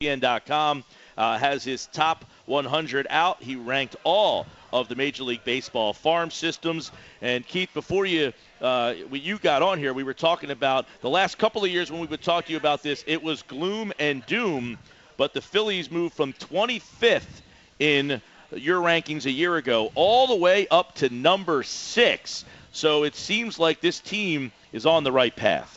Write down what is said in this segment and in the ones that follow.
ESPN.com has his top 100 out. He ranked all of the Major League Baseball farm systems. And Keith, before you got on here, we were talking about the last couple of years when we would talk to you about this. It was gloom and doom, but the Phillies moved from 25th in your rankings a year ago all the way up to number 6. So it seems like this team is on the right path.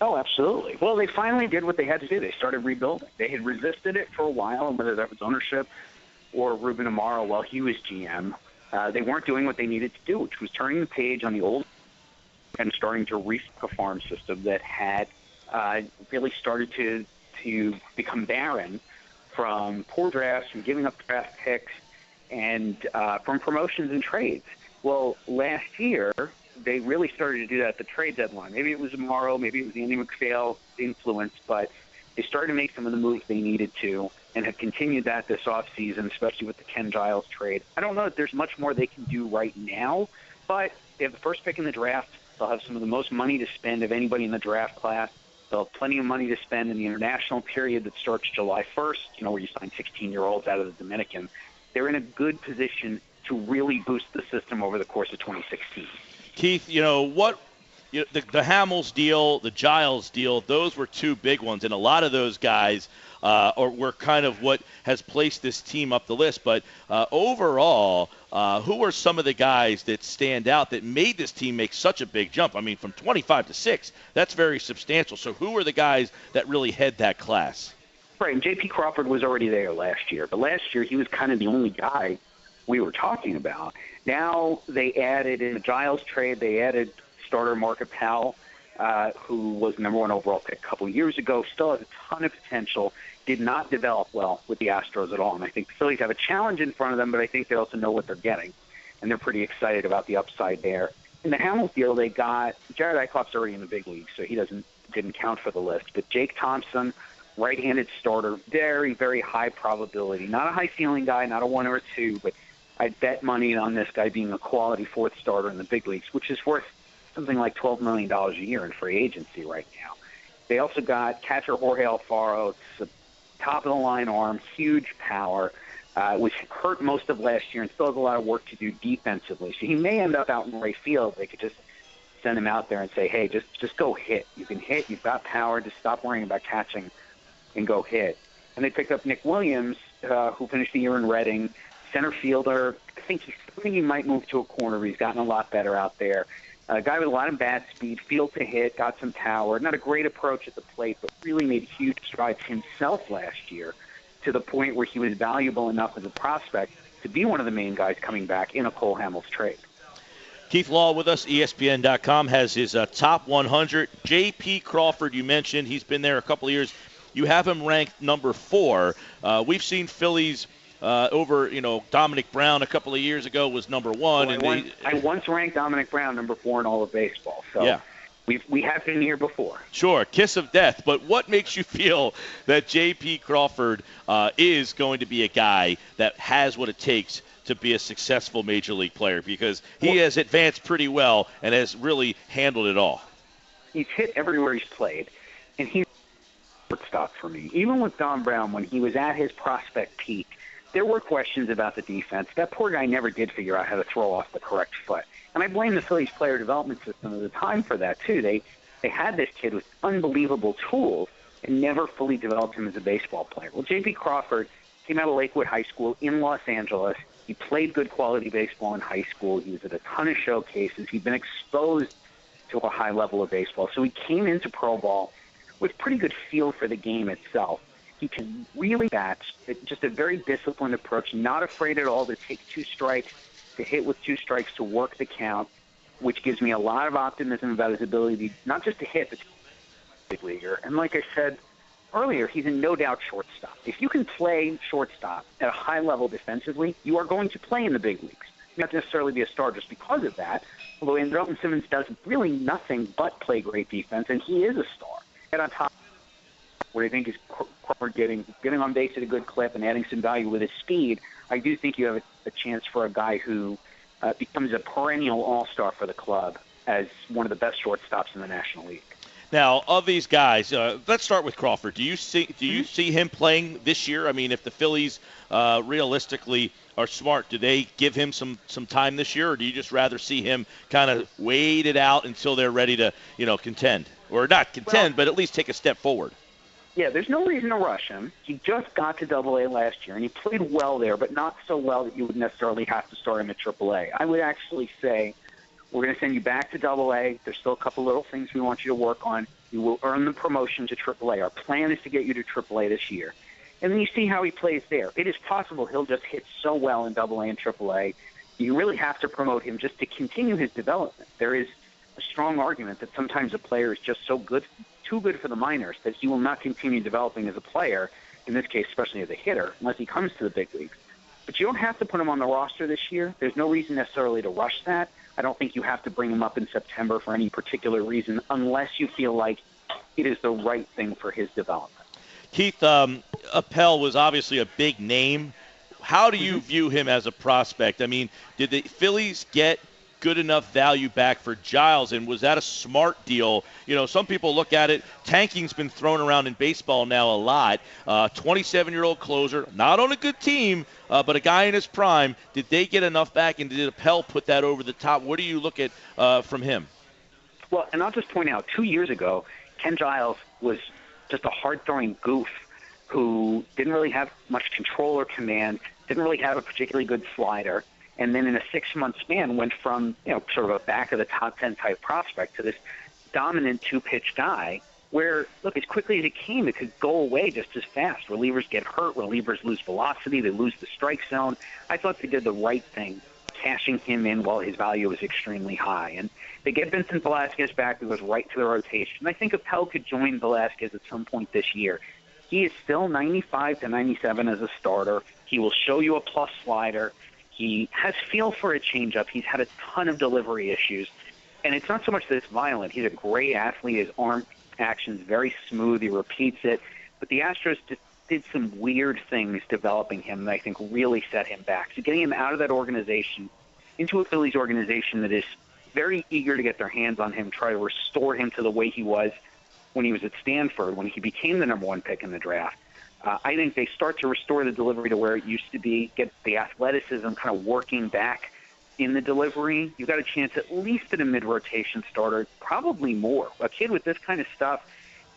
Oh, absolutely. Well, they finally did what they had to do. They started rebuilding. They had resisted it for a while, and whether that was ownership or Ruben Amaro while he was GM, they weren't doing what they needed to do, which was turning the page on the old and starting to restock a farm system that had really started to become barren from poor drafts, from giving up draft picks, and from promotions and trades. Well, last year, they really started to do that at the trade deadline. Maybe it was Amaro, maybe it was Andy McPhail influence, but they started to make some of the moves they needed to and have continued that this offseason, especially with the Ken Giles trade. I don't know that there's much more they can do right now, but they have the first pick in the draft. They'll have some of the most money to spend of anybody in the draft class. They'll have plenty of money to spend in the international period that starts July 1st, where you sign 16-year-olds out of the Dominican. They're in a good position to really boost the system over the course of 2016. Keith, the Hamels deal, the Giles deal, those were two big ones, and a lot of those guys were kind of what has placed this team up the list. But overall, who are some of the guys that stand out that made this team make such a big jump? I mean, from 25 to 6, that's very substantial. So who are the guys that really head that class? Right, and JP Crawford was already there last year, but last year he was kind of the only guy we were talking about. Now they added in the Giles trade, they added starter Mark Appel, who was the number 1 overall pick a couple of years ago, still has a ton of potential, did not develop well with the Astros at all. And I think the Phillies have a challenge in front of them, but I think they also know what they're getting, and they're pretty excited about the upside there. In the Hamels deal, they got Jared Eichhoff's already in the big league, so he didn't count for the list. But Jake Thompson, right-handed starter, very, very high probability. Not a high ceiling guy, not a 1 or a 2, but I'd bet money on this guy being a quality 4th starter in the big leagues, which is worth something like $12 million a year in free agency right now. They also got catcher Jorge Alfaro. It's a top-of-the-line arm, huge power, was hurt most of last year and still has a lot of work to do defensively. So he may end up out in right field. They could just send him out there and say, hey, just go hit. You can hit. You've got power. Just stop worrying about catching and go hit. And they picked up Nick Williams, who finished the year in Reading, center fielder. I think he might move to a corner, but he's gotten a lot better out there. A guy with a lot of bat speed, field to hit, got some power. Not a great approach at the plate, but really made huge strides himself last year to the point where he was valuable enough as a prospect to be one of the main guys coming back in a Cole Hamels trade. Keith Law with us, ESPN.com, has his top 100. JP Crawford, you mentioned, he's been there a couple of years. You have him ranked number 4. We've seen Phillies over, Dominic Brown a couple of years ago was number 1. Well, I once ranked Dominic Brown number 4 in all of baseball. So yeah. We have been here before. Sure, kiss of death. But what makes you feel that J.P. Crawford is going to be a guy that has what it takes to be a successful Major League player? Because he has advanced pretty well and has really handled it all. He's hit everywhere he's played, and he's shortstop for me. Even with Dom Brown, when he was at his prospect peak, there were questions about the defense. That poor guy never did figure out how to throw off the correct foot. And I blame the Phillies player development system at the time for that, too. They had this kid with unbelievable tools and never fully developed him as a baseball player. Well, J.P. Crawford came out of Lakewood High School in Los Angeles. He played good quality baseball in high school. He was at a ton of showcases. He'd been exposed to a high level of baseball. So he came into pro ball with pretty good feel for the game itself. He can really bat, just a very disciplined approach, not afraid at all to take 2 strikes, to hit with 2 strikes, to work the count, which gives me a lot of optimism about his ability not just to hit, but to be a big leaguer. And like I said earlier, he's a no-doubt shortstop. If you can play shortstop at a high level defensively, you are going to play in the big leagues. You don't necessarily be a star just because of that, although Andrelton Simmons does really nothing but play great defense, and he is a star. And on top where I think is Crawford getting on base at a good clip and adding some value with his speed, I do think you have a chance for a guy who becomes a perennial all-star for the club as one of the best shortstops in the National League. Now, of these guys, let's start with Crawford. Do you see him playing this year? I mean, if the Phillies realistically are smart, do they give him some time this year, or do you just rather see him kind of wait it out until they're ready to, contend? Or not contend, but at least take a step forward. Yeah, there's no reason to rush him. He just got to Double-A last year, and he played well there, but not so well that you would necessarily have to start him at Triple-A. I would actually say we're going to send you back to Double-A. There's still a couple little things we want you to work on. You will earn the promotion to Triple-A. Our plan is to get you to Triple-A this year. And then you see how he plays there. It is possible he'll just hit so well in Double-A and Triple-A. You really have to promote him just to continue his development. There is a strong argument that sometimes a player is just so good, too good for the minors, that he will not continue developing as a player, in this case especially as a hitter, unless he comes to the big leagues. But you don't have to put him on the roster this year. There's no reason necessarily to rush that. I don't think you have to bring him up in September for any particular reason unless you feel like it is the right thing for his development. Keith, Appel was obviously a big name. How do you view him as a prospect? I mean, did the Phillies get good enough value back for Giles, and was that a smart deal? Some people look at it, tanking's been thrown around in baseball now a lot. 27-year-old closer, not on a good team, but a guy in his prime. Did they get enough back, and did Appel put that over the top? What do you look at from him? Well, and I'll just point out, 2 years ago, Ken Giles was just a hard-throwing goof who didn't really have much control or command, didn't really have a particularly good slider, and then in a 6-month span went from, sort of a back-of-the-top-10 type prospect to this dominant two-pitch guy where, look, as quickly as it came, it could go away just as fast. Relievers get hurt. Relievers lose velocity. They lose the strike zone. I thought they did the right thing, cashing him in while his value was extremely high. And they get Vincent Velasquez back, who goes right to the rotation. I think Appel could join Velasquez at some point this year. He is still 95 to 97 as a starter. He will show you a plus slider. He has feel for a changeup. He's had a ton of delivery issues. And it's not so much that it's violent. He's a great athlete. His arm action's very smooth. He repeats it. But the Astros just did some weird things developing him that I think really set him back. So getting him out of that organization into a Phillies organization that is very eager to get their hands on him, try to restore him to the way he was when he was at Stanford, when he became the number one pick in the draft. I think they start to restore the delivery to where it used to be, get the athleticism kind of working back in the delivery. You've got a chance at least at a mid-rotation starter, probably more. A kid with this kind of stuff,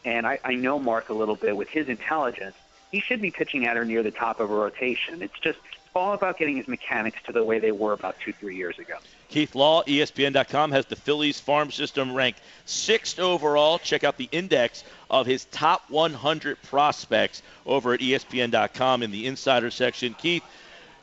and I know Mark a little bit with his intelligence, he should be pitching at or near the top of a rotation. It's just all about getting his mechanics to the way they were about 2-3 years ago. Keith Law, ESPN.com, has the Phillies farm system ranked 6th overall. Check out the index of his top 100 prospects over at ESPN.com in the insider section. Keith,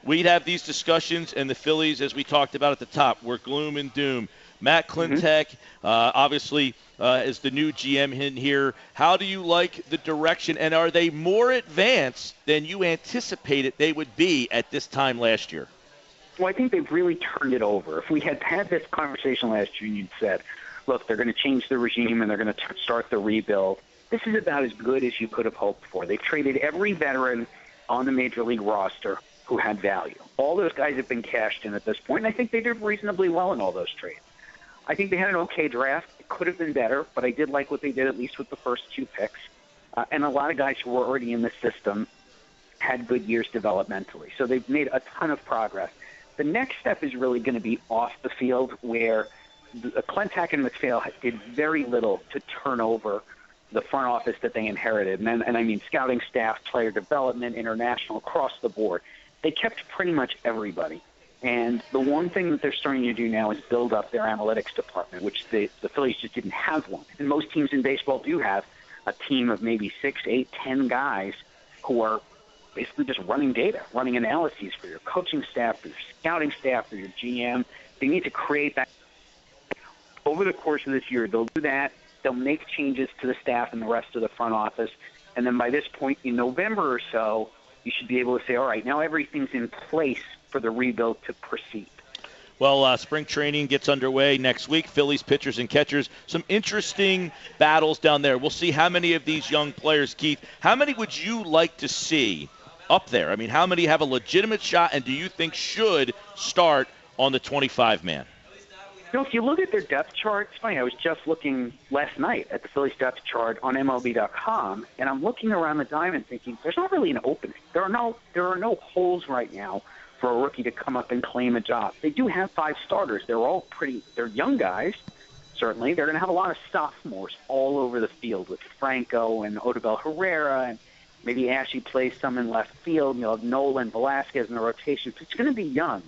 we'd have these discussions, and the Phillies, as we talked about at the top, were gloom and doom. Matt Klintek, obviously, is the new GM in here. How do you like the direction, and are they more advanced than you anticipated they would be at this time last year? Well, I think they've really turned it over. If we had had this conversation last year and you'd said, look, they're going to change the regime and they're going to start the rebuild, this is about as good as you could have hoped for. They've traded every veteran on the Major League roster who had value. All those guys have been cashed in at this point, and I think they did reasonably well in all those trades. I think they had an okay draft. It could have been better, but I did like what they did, at least with the first 2 picks. And a lot of guys who were already in the system had good years developmentally. So they've made a ton of progress. The next step is really going to be off the field, where Klintek and McPhail did very little to turn over the front office that they inherited. And I mean scouting staff, player development, international, across the board. They kept pretty much everybody. And the one thing that they're starting to do now is build up their analytics department, which the Phillies just didn't have one. And most teams in baseball do have a team of maybe 6, 8, 10 guys who are basically just running data, running analyses for your coaching staff, for your scouting staff, for your GM. They need to create that. Over the course of this year, they'll do that. They'll make changes to the staff and the rest of the front office. And then by this point in November or so, you should be able to say, all right, now everything's in place for the rebuild to proceed. Well, spring training gets underway next week. Phillies pitchers and catchers, some interesting battles down there. We'll see how many of these young players, Keith, how many would you like to see up there? I mean, how many have a legitimate shot, and do you think should start on the 25-man? If you look at their depth chart, it's funny. I was just looking last night at the Phillies depth chart on MLB.com, and I'm looking around the diamond thinking there's not really an opening. There are no holes right now for a rookie to come up and claim a job. They do have 5 starters. They're young guys, certainly. They're going to have a lot of sophomores all over the field with Franco and Odubel Herrera, and maybe Ashley plays some in left field. You'll have Nolan, Velasquez in the rotation. It's going to be young.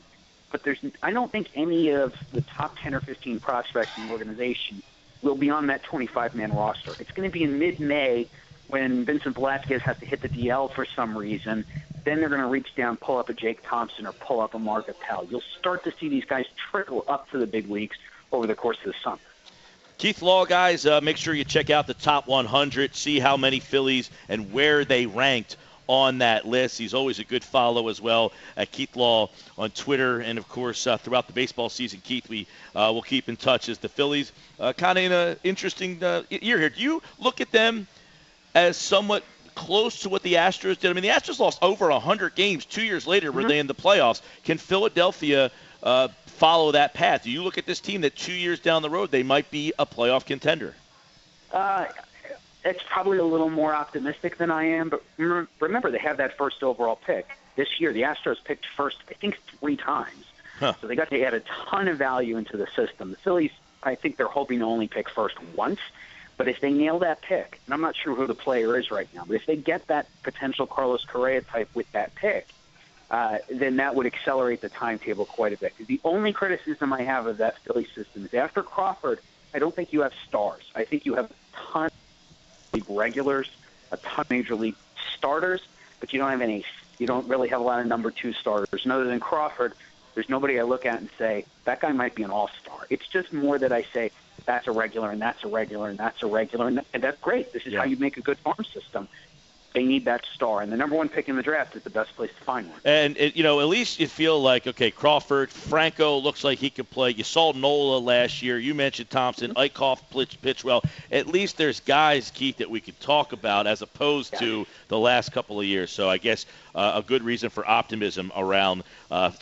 But I don't think any of the top 10 or 15 prospects in the organization will be on that 25-man roster. It's going to be in mid-May when Vincent Velasquez has to hit the DL for some reason. Then they're going to reach down, pull up a Jake Thompson or pull up a Mark Appel. You'll start to see these guys trickle up to the big leagues over the course of the summer. Keith Law, guys, make sure you check out the top 100, see how many Phillies and where they ranked on that list. He's always a good follow as well at Keith Law on Twitter. And, of course, throughout the baseball season, Keith, we will keep in touch as the Phillies kind of in an interesting year here. Do you look at them as somewhat close to what the Astros did? I mean, the Astros lost over 100 games 2 years later. Were they in the playoffs? Can Philadelphia follow that path? Do you look at this team that 2 years down the road they might be a playoff contender? It's probably a little more optimistic than I am, but remember they have that first overall pick. This year, the Astros picked first, I think, 3 times. So they got to add a ton of value into the system. The Phillies, I think they're hoping to only pick first once, but if they nail that pick, and I'm not sure who the player is right now, but if they get that potential Carlos Correa type with that pick, then that would accelerate the timetable quite a bit. The only criticism I have of that Philly system is after Crawford, I don't think you have stars. I think you have a ton league regulars, a ton of major league starters, but you don't have any. You don't really have a lot of number 2 starters. And other than Crawford, there's nobody I look at and say that guy might be an all-star. It's just more that I say that's a regular and that's a regular and that's a regular, and that's great. This is how you make a good farm system. They need that star, and the number 1 pick in the draft is the best place to find one. And, at least you feel like, okay, Crawford, Franco looks like he could play. You saw Nola last year. You mentioned Thompson. Eichhoff pitched well. At least there's guys, Keith, that we could talk about as opposed to the last couple of years. So I guess a good reason for optimism around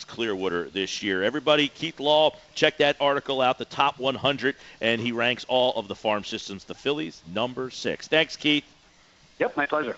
Clearwater this year. Everybody, Keith Law, check that article out, the top 100, and he ranks all of the farm systems. The Phillies, number 6. Thanks, Keith. Yep, my pleasure.